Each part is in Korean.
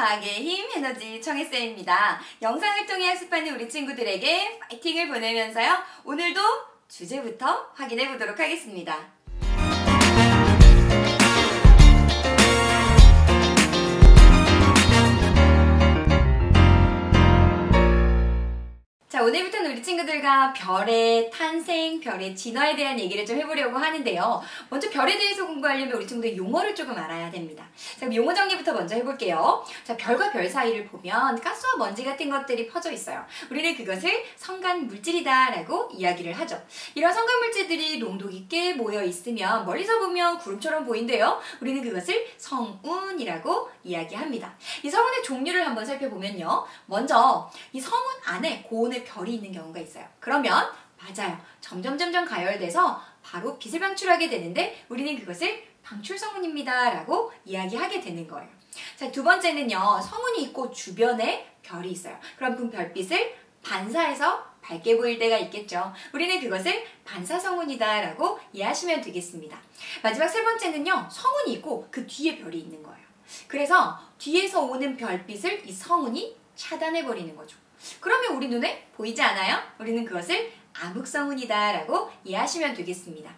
과학의 힘 에너지 청혜쌤입니다. 영상을 통해 학습하는 우리 친구들에게 파이팅을 보내면서요. 오늘도 주제부터 확인해 보도록 하겠습니다. 자, 오늘부터는 우리 친구들과 별의 탄생, 별의 진화에 대한 얘기를 좀 해보려고 하는데요. 먼저 별에 대해서 공부하려면 우리 친구들 용어를 조금 알아야 됩니다. 자, 그럼 용어 정리부터 먼저 해볼게요. 자, 별과 별 사이를 보면 가스와 먼지 같은 것들이 퍼져 있어요. 우리는 그것을 성간 물질이다 라고 이야기를 하죠. 이런 성간 물질들이 농도 깊게 모여 있으면 멀리서 보면 구름처럼 보인대요. 우리는 그것을 성운이라고 이야기합니다. 이 성운의 종류를 한번 살펴보면요. 먼저 이 성운 안에 고온의 별이 있는 경우가 있어요. 그러면 맞아요. 점점 가열돼서 바로 빛을 방출하게 되는데 우리는 그것을 방출성운입니다 라고 이야기하게 되는 거예요. 자, 두 번째는요. 성운이 있고 주변에 별이 있어요. 그럼 그 별빛을 반사해서 밝게 보일 때가 있겠죠. 우리는 그것을 반사성운이다 라고 이해하시면 되겠습니다. 마지막 세 번째는요. 성운이 있고 그 뒤에 별이 있는 거예요. 그래서 뒤에서 오는 별빛을 이 성운이 차단해버리는 거죠. 그러면 우리 눈에 보이지 않아요? 우리는 그것을 암흑성운이다 라고 이해하시면 되겠습니다.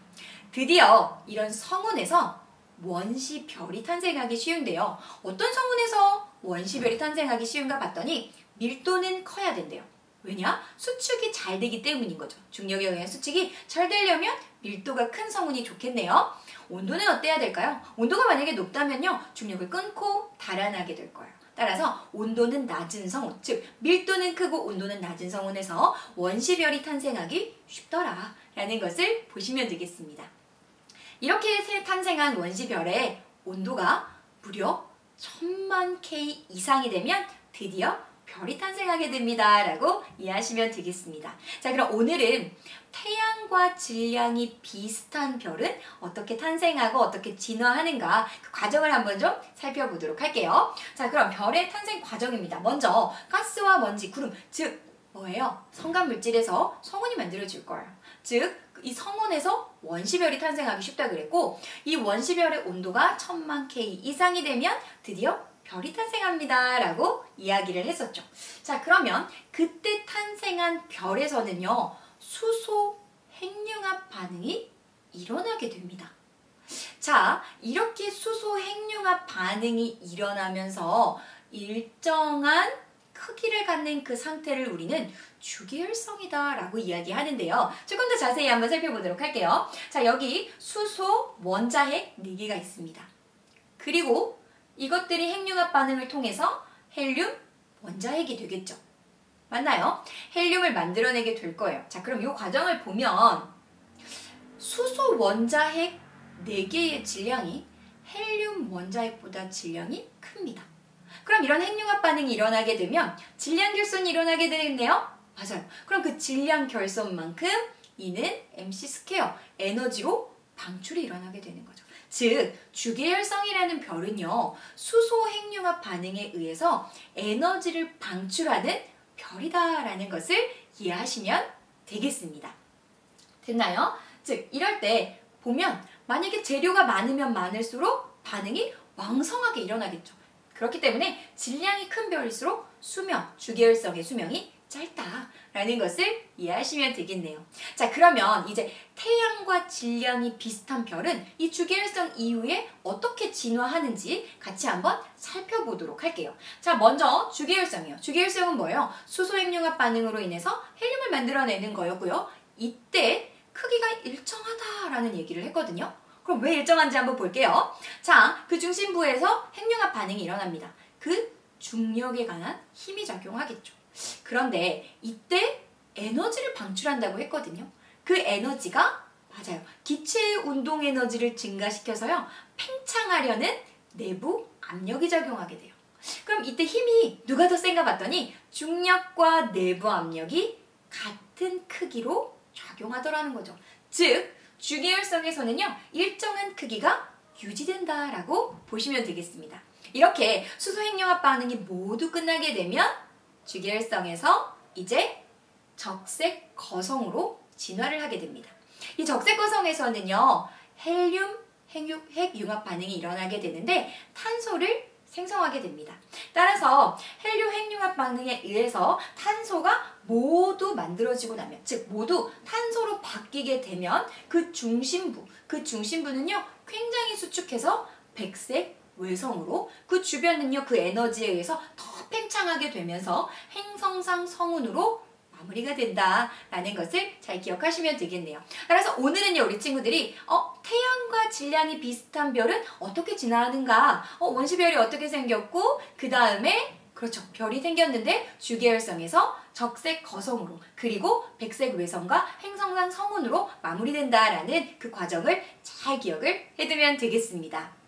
드디어 이런 성운에서 원시별이 탄생하기 쉬운데요. 어떤 성운에서 원시별이 탄생하기 쉬운가 봤더니 밀도는 커야 된대요. 왜냐? 수축이 잘 되기 때문인 거죠. 중력에 의한 수축이 잘 되려면 밀도가 큰 성운이 좋겠네요. 온도는 어때야 될까요? 온도가 만약에 높다면요. 중력을 끊고 달아나게 될 거예요. 따라서 온도는 낮은 성운, 즉 밀도는 크고 온도는 낮은 성운에서 원시별이 탄생하기 쉽더라 라는 것을 보시면 되겠습니다. 이렇게 탄생한 원시별의 온도가 무려 1000만 K 이상이 되면 드디어 별이 탄생하게 됩니다 라고 이해하시면 되겠습니다. 자, 그럼 오늘은 태양과 질량이 비슷한 별은 어떻게 탄생하고 어떻게 진화하는가 그 과정을 한번 좀 살펴보도록 할게요. 자, 그럼 별의 탄생 과정입니다. 먼저 가스와 먼지, 구름, 즉 뭐예요? 성간물질에서 성운이 만들어질 거예요. 즉 이 성운에서 원시별이 탄생하기 쉽다 그랬고 이 원시별의 온도가 1000만 K 이상이 되면 드디어 별이 탄생합니다 라고 이야기를 했었죠. 자, 그러면 그때 탄생한 별에서는요. 수소 핵융합 반응이 일어나게 됩니다. 자, 이렇게 수소 핵융합 반응이 일어나면서 일정한 크기를 갖는 그 상태를 우리는 주계열성이다 라고 이야기하는데요. 조금 더 자세히 한번 살펴보도록 할게요. 자, 여기 수소 원자핵 4개가 있습니다. 그리고 이것들이 핵융합 반응을 통해서 헬륨 원자핵이 되겠죠. 맞나요? 헬륨을 만들어내게 될 거예요. 자, 그럼 이 과정을 보면 수소 원자핵 4개의 질량이 헬륨 원자핵보다 질량이 큽니다. 그럼 이런 핵융합 반응이 일어나게 되면 질량 결손이 일어나게 되겠네요. 맞아요. 그럼 그 질량 결손만큼 이는 mc 스퀘어 에너지로 방출이 일어나게 되는 거죠. 즉 주계열성이라는 별은요. 수소 핵융합 반응에 의해서 에너지를 방출하는 별이다라는 것을 이해하시면 되겠습니다. 됐나요? 즉 이럴 때 보면 만약에 재료가 많으면 많을수록 반응이 왕성하게 일어나겠죠. 그렇기 때문에 질량이 큰 별일수록 수명, 주계열성의 수명이 짧다라는 것을 이해하시면 되겠네요. 자, 그러면 이제 태양과 질량이 비슷한 별은 이 주계열성 이후에 어떻게 진화하는지 같이 한번 살펴보도록 할게요. 자, 먼저 주계열성이요. 주계열성은 뭐예요? 수소 핵융합 반응으로 인해서 헬륨을 만들어내는 거였고요. 이때 크기가 일정하다라는 얘기를 했거든요. 그럼 왜 일정한지 한번 볼게요. 자, 그 중심부에서 핵융합 반응이 일어납니다. 그 중력에 관한 힘이 작용하겠죠. 그런데 이때 에너지를 방출한다고 했거든요. 그 에너지가 맞아요. 기체의 운동 에너지를 증가시켜서요. 팽창하려는 내부 압력이 작용하게 돼요. 그럼 이때 힘이 누가 더 센가 봤더니 중력과 내부 압력이 같은 크기로 작용하더라는 거죠. 즉 주계열성에서는요. 일정한 크기가 유지된다라고 보시면 되겠습니다. 이렇게 수소 핵융합 반응이 모두 끝나게 되면 주계열성에서 이제 적색 거성으로 진화를 하게 됩니다. 이 적색 거성에서는요. 헬륨 핵융합 반응이 일어나게 되는데 탄소를 생성하게 됩니다. 따라서 헬륨 핵융합 반응에 의해서 탄소가 모두 만들어지고 나면, 즉 모두 탄소로 바뀌게 되면 그 중심부는요 굉장히 수축해서 백색 외성으로, 그 주변은요 그 에너지에 의해서 더 팽창하게 되면서 행성상 성운으로 마무리가 된다라는 것을 잘 기억하시면 되겠네요. 따라서 오늘은요 우리 친구들이 태양과 질량이 비슷한 별은 어떻게 진화하는가, 원시별이 어떻게 생겼고, 그 다음에 그렇죠, 별이 생겼는데 주계열성에서 적색 거성으로, 그리고 백색 외성과 행성상 성운으로 마무리된다라는 그 과정을 잘 기억을 해두면 되겠습니다.